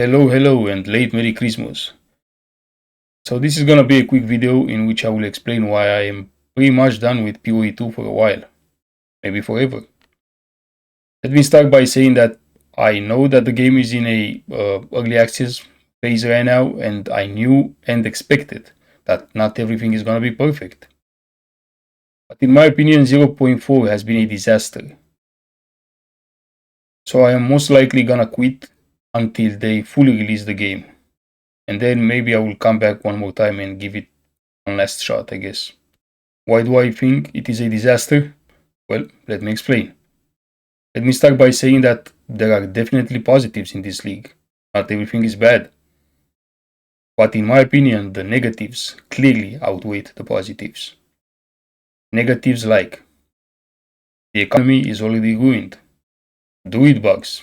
Hello and late Merry Christmas. So this is gonna be a quick video in which I will explain why I am pretty much done with PoE 2 for a while, maybe forever. Let me start by saying that I know that the game is in a early access phase right now, and I knew and expected that not everything is gonna be perfect. But in my opinion, 0.4 has been a disaster. So I am most likely gonna quit until they fully release the game. And then maybe I will come back one more time and give it one last shot, I guess. Why do I think it is a disaster? Well, let me explain. Let me start by saying that there are definitely positives in this league. Not everything is bad. But in my opinion, the negatives clearly outweigh the positives. Negatives like the economy is already ruined, druid bugs,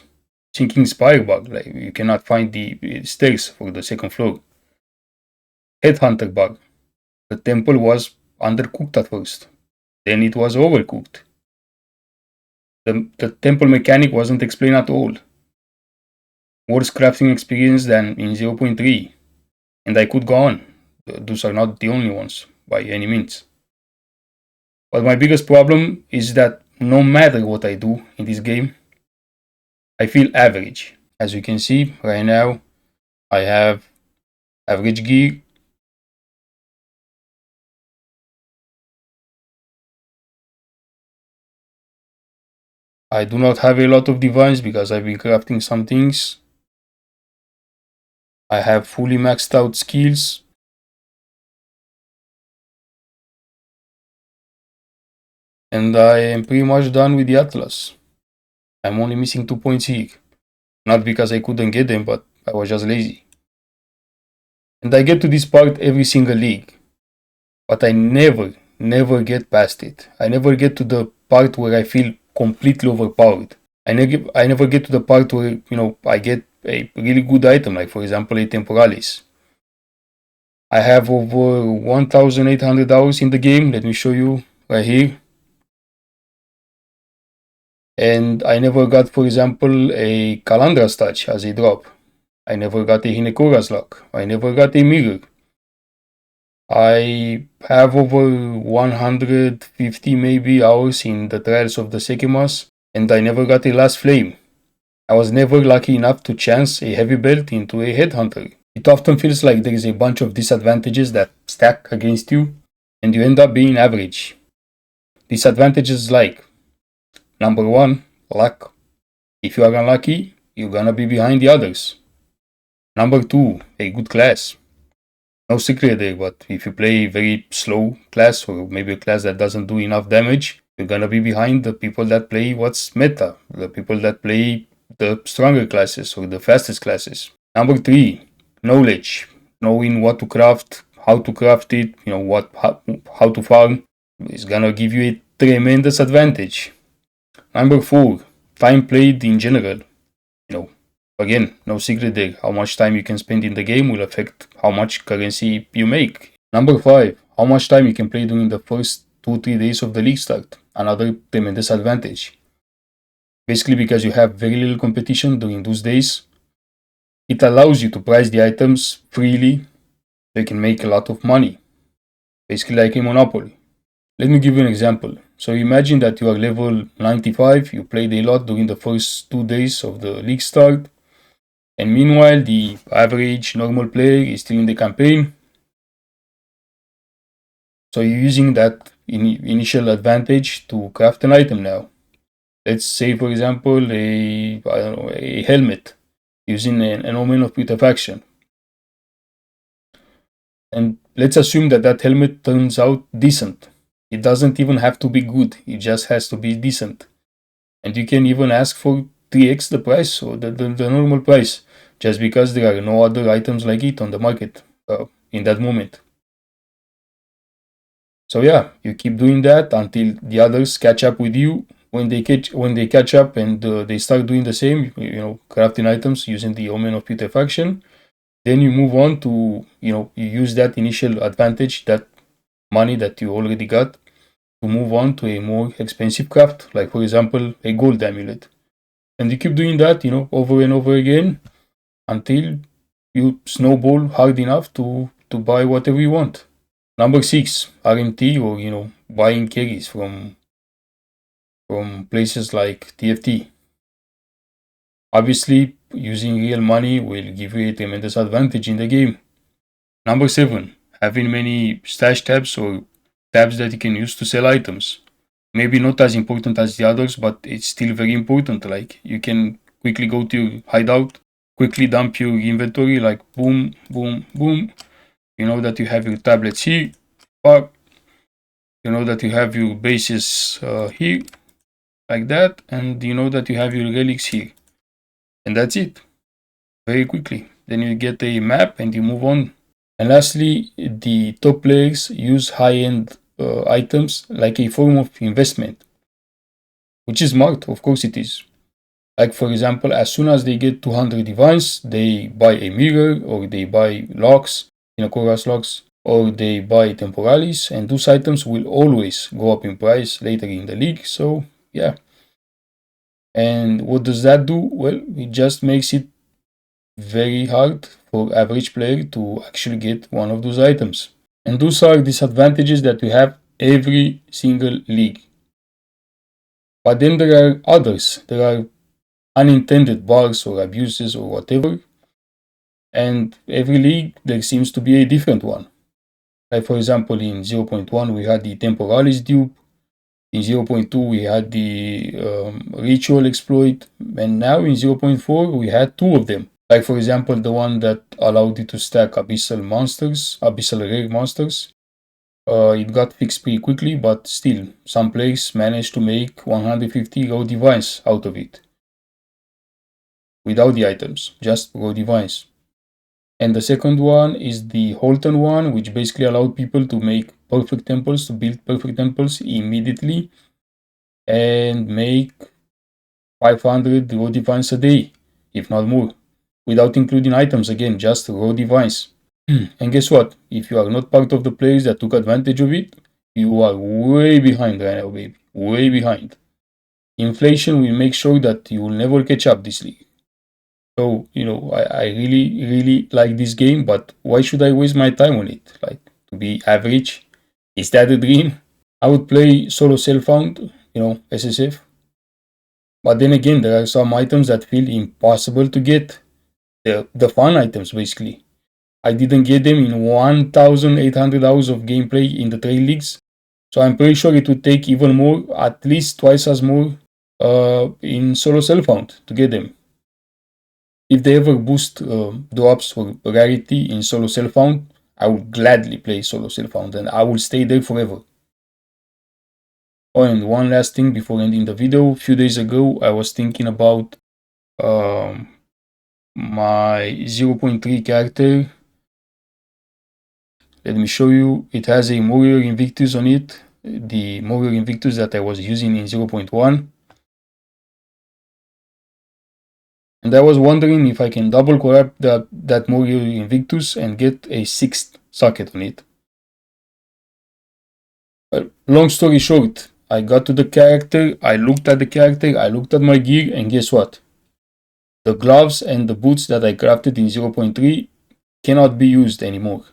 sinking spire bug, like you cannot find the stairs for the second floor, headhunter bug. The temple was undercooked at first, then it was overcooked. The temple mechanic wasn't explained at all. Worse crafting experience than in 0.3. And I could go on. Those are not the only ones, by any means. But my biggest problem is that no matter what I do in this game, I feel average. As you can see, right now, I have average gear. I do not have a lot of divines because I've been crafting some things. I have fully maxed out skills. And I am pretty much done with the Atlas. I'm only missing 2 points here. Not because I couldn't get them, but I was just lazy. And I get to this part every single league. But I never get past it. I never get to the part where I feel completely overpowered. I never get to the part where, I get a really good item, like for example a Temporalis. I have over 1,800 hours in the game. Let me show you right here. And I never got, for example, a Calandra's Touch as a drop. I never got a Hinekura's Lock. I never got a Mirror. I have over 150 maybe hours in the Trials of the Sekimas, and I never got a Last Flame. I was never lucky enough to chance a heavy belt into a headhunter. It often feels like there is a bunch of disadvantages that stack against you, and you end up being average. Disadvantages like number 1, luck. If you are unlucky, you're gonna be behind the others. Number 2, a good class. No secret there, but if you play a very slow class or maybe a class that doesn't do enough damage, you're gonna be behind the people that play what's meta, the people that play the stronger classes or the fastest classes. Number 3, knowledge. Knowing what to craft, how to craft it, how to farm is gonna give you a tremendous advantage. Number 4, time played in general. Again, no secret there. How much time you can spend in the game will affect how much currency you make. Number 5, how much time you can play during the first 2-3 days of the league start. Another tremendous advantage. Basically, because you have very little competition during those days, it allows you to price the items freely so you can make a lot of money. Basically like a monopoly. Let me give you an example. So imagine that you are level 95, you played a lot during the first 2 days of the league start, and meanwhile the average normal player is still in the campaign. So you're using that initial advantage to craft an item now. Let's say, for example, a helmet using an omen of putrefaction. And let's assume that helmet turns out decent. It doesn't even have to be good, it just has to be decent. And you can even ask for 3x the price or the normal price, just because there are no other items like it on the market in that moment. So yeah, you keep doing that until the others catch up with you. When they catch up and they start doing the same, crafting items using the omen of putrefaction, then you move on to, you use that initial advantage, that money that you already got, to move on to a more expensive craft, like for example a gold amulet. And you keep doing that, over and over again until you snowball hard enough to buy whatever you want. Number 6, RMT, or buying carries from places like TFT. Obviously, using real money will give you a tremendous advantage in the game. Number 7, having many stash tabs or tabs that you can use to sell items. Maybe not as important as the others, but it's still very important. Like, you can quickly go to your hideout, quickly dump your inventory, like boom, boom, boom. You know that you have your tablets here, but you know that you have your bases here, like that, and you know that you have your relics here. And that's it, very quickly. Then you get a map and you move on. And lastly, the top players use high-end items like a form of investment, which is smart, of course it is. Like, for example, as soon as they get 200 divines, they buy a mirror, or they buy locks, Chorus locks, or they buy temporalis, and those items will always go up in price later in the league. So, yeah. And what does that do? Well, it just makes it very hard for average player to actually get one of those items. And those are disadvantages that we have every single league. But then there are others. There are unintended bugs or abuses or whatever. And every league, there seems to be a different one. Like, for example, in 0.1, we had the Temporalis dupe. In 0.2, we had the Ritual exploit. And now in 0.4, we had two of them. Like, for example, the one that allowed you to stack Abyssal monsters, Abyssal rare monsters. It got fixed pretty quickly, but still, some players managed to make 150 raw divines out of it. Without the items, just raw divines. And the second one is the Holton one, which basically allowed people to make perfect temples, to build perfect temples immediately and make 500 raw divines a day, if not more, without including items, again, just raw divines. And guess what? If you are not part of the players that took advantage of it, you are way behind right now, baby. Way behind. Inflation will make sure that you will never catch up this league. So, I really, really like this game, but why should I waste my time on it? Like, to be average? Is that a dream? I would play solo self-found, SSF. But then again, there are some items that feel impossible to get. The fun items, basically. I didn't get them in 1,800 hours of gameplay in the trail leagues. So I'm pretty sure it would take even more, at least twice as more, in solo self-found to get them. If they ever boost drops or rarity in solo self-found, I will gladly play solo self-found and I will stay there forever. Oh, and one last thing before ending the video. A few days ago, I was thinking about my 0.3 character. Let me show you. It has a Warrior Invictus on it. The Warrior Invictus that I was using in 0.1. And I was wondering if I can double corrupt that Warrior Invictus and get a 6th socket on it. Well, long story short, I got to the character, I looked at the character, I looked at my gear, and guess what? The gloves and the boots that I crafted in 0.3 cannot be used anymore.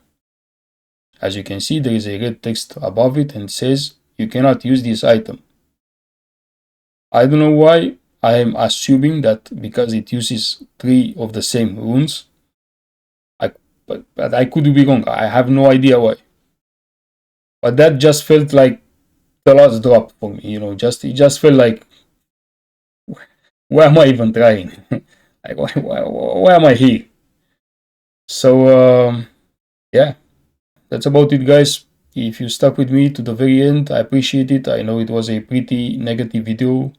As you can see, there is a red text above it and says you cannot use this item. I don't know why. I am assuming that because it uses 3 of the same runes. But I could be wrong. I have no idea why. But that just felt like the last drop for me. It just felt like, why am I even trying? Like, why am I here? So yeah, that's about it, guys. If you stuck with me to the very end, I appreciate it. I know it was a pretty negative video.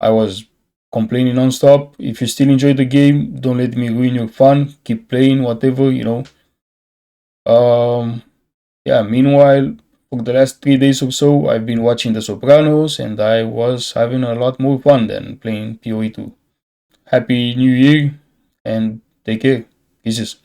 I was complaining non-stop. If you still enjoy the game, don't let me ruin your fun. Keep playing, whatever, Yeah, meanwhile, for the last 3 days or so, I've been watching The Sopranos, and I was having a lot more fun than playing PoE 2. Happy New Year, and take care. Kisses.